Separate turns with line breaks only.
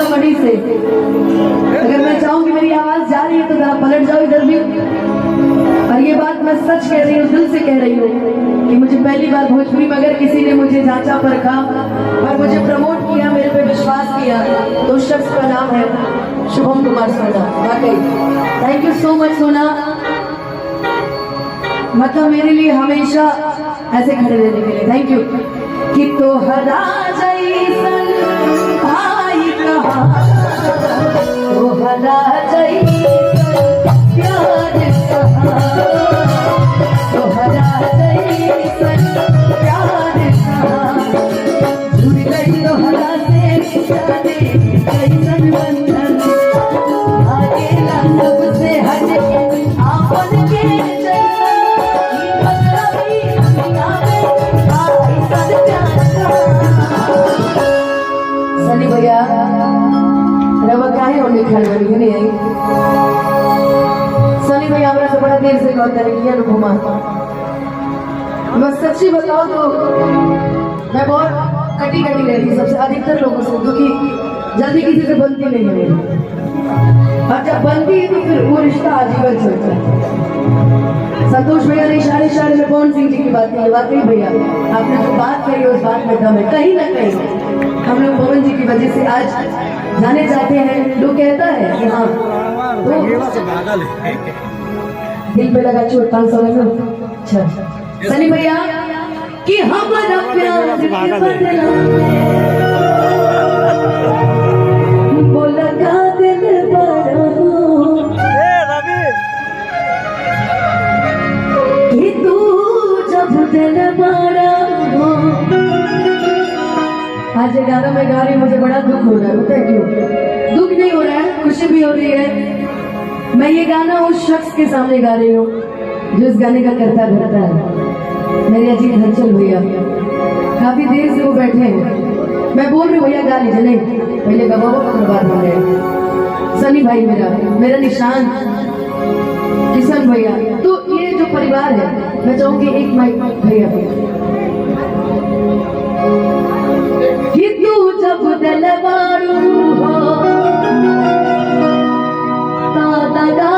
सीतामढ़ी से। अगर मैं चाहूँ कि मेरी आवाज जा रही है तो जरा पलट जाओ इधर भी। और ये बात मैं सच कह रही हूँ, दिल से कह रही हूँ कि मुझे पहली बार भोजपुरी में अगर किसी ने मुझे जांचा परखा और मुझे प्रमोट किया, मेरे पे विश्वास किया, तो उस शख्स का नाम है शुभम कुमार सोना। वाकई थैंक यू सो मच सोना, मतलब मेरे लिए हमेशा ऐसे खड़े रहने के लिए थैंक यू। कि तो हरा जैसन भाई कहा, तो हरा जैसन प्यार कहा, तो हरा जैसन प्यार कहा, जुड़ गई तो हरा से जाने कैसन बंधन, आगे ना सबसे हटे आपन के जैसन, सनी भैया रवा काहे होने खड़े बनी नहीं आई। सनी भैया हमरा से बड़ा देर से कहता है कि घुमा, मैं सच्ची बताओ तो मैं बहुत कटी रहती सबसे, अधिकतर लोगों से, क्योंकि जल्दी किसी से बनती नहीं है मेरी, और जब बनती है तो फिर वो रिश्ता आजीवन चलता है। संतोष भैया ने इशारे में पवन सिंह जी की बात की, वाकई भैया आपने जो बात कही उस बात में दम है। कहीं ना कहीं हम लोग पवन जी की वजह से आज जाने जाते हैं। लोग कहता है कि हाँ तो दिल पे लगा चोट 500 में। अच्छा सनी भैया कि हमारा प्यार बोला का दिल कि तू जब दिल बड़ा हो। आज गाना में गा रही, मुझे बड़ा दुख हो रहा है, पता है क्यों? दुख नहीं हो रहा है, खुशी भी हो रही है। मैं ये गाना उस शख्स के सामने गा रही हूँ जो इस गाने का करता धरता है, मेरे अजीत हंचल भैया। काफी देर से वो बैठे हैं, मैं बोल रही हूँ भैया गा लीजिए। नहीं पहले गवा बात हो रहे। सनी भाई मेरा निशान, किशन भैया, तो ये जो परिवार है, मैं चाहूंगी एक माइक भैया कि तू जब दिलवारू हो, दादा